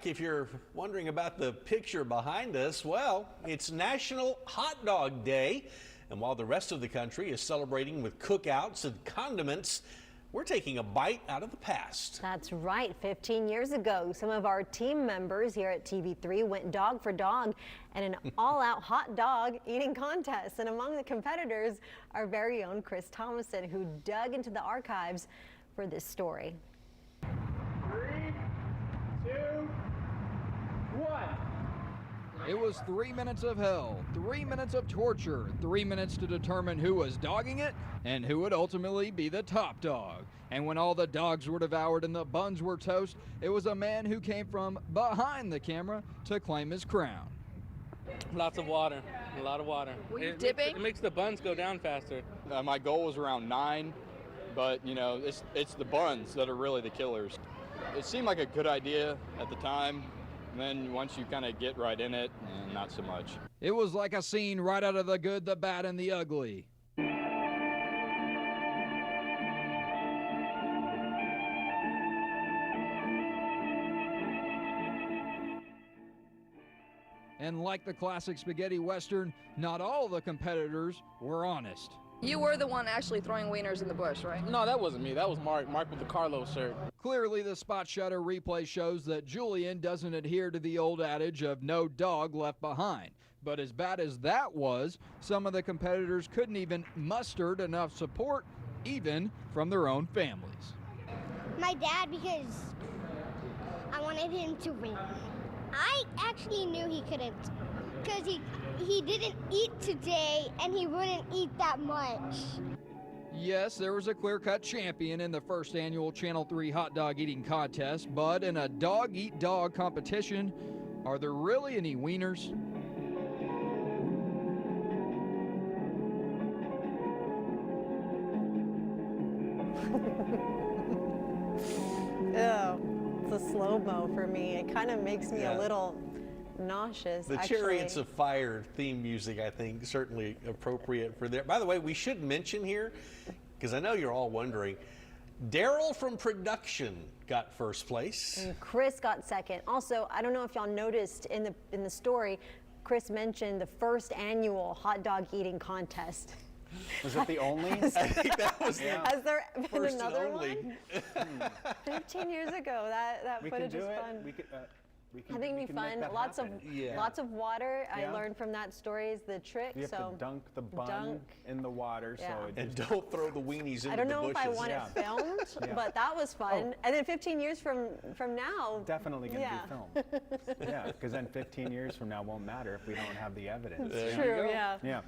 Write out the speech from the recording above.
If you're wondering about the picture behind us, well, it's National Hot Dog Day. And while the rest of the country is celebrating with cookouts and condiments, we're taking a bite out of the past. That's right. 15 years ago, some of our team members here at TV3 went dog for dog in an all-out hot dog eating contest. And among the competitors, our very own Chris Thomason, who dug into the archives for this story. 3, 2, 1. It was 3 minutes of hell, 3 minutes of torture, 3 minutes to determine who was dogging it and who would ultimately be the top dog. And when all the dogs were devoured and the buns were toast, it was a man who came from behind the camera to claim his crown. Lots of water, a lot of water. Were you dipping? It makes the buns go down faster. My goal was around 9, but you know, it's the buns that are really the killers. It seemed like a good idea at the time. And then once you kind of get right in it, not so much. It was like a scene right out of The Good, the Bad, and the Ugly. And like the classic spaghetti western, not all the competitors were honest. You were the one actually throwing wieners in the bush, right? No, that wasn't me. That was Mark. Mark with the Carlos shirt. Clearly, the spot shutter replay shows that Julian doesn't adhere to the old adage of no dog left behind. But as bad as that was, some of the competitors couldn't even muster enough support, even from their own families. My dad, because I wanted him to win. I actually knew he couldn't, because he didn't eat today and he wouldn't eat that much. Yes, there was a clear-cut champion in the first annual Channel 3 hot dog eating contest, but in a dog-eat-dog competition, are there really any wieners? Ew, it's a slow-mo for me. It kind of makes me a little nauseous. The Chariots of Fire theme music, I think, certainly appropriate for there. By the way, we should mention here, because I know you're all wondering, Daryl from production got first place. And Chris got second. Also, I don't know if y'all noticed in the story, Chris mentioned the first annual hot dog eating contest. Was it the only? I think that was Has there been first another and only. one? 15 years ago, that We footage can do is it. fun. We can, I think we it'd be can make fun. that Lots happen. of water. I Yeah. learned from that story is the trick. You have so to dunk the bun dunk. in the water, Yeah. so it And just, don't throw the weenies into I don't the know bushes. if I want Yeah. it filmed, Yeah. but that was fun. Oh. And then 15 years from now, definitely going to yeah. be filmed. Yeah, because then 15 years from now won't matter if we don't have the evidence. It's true. Yeah. Yeah.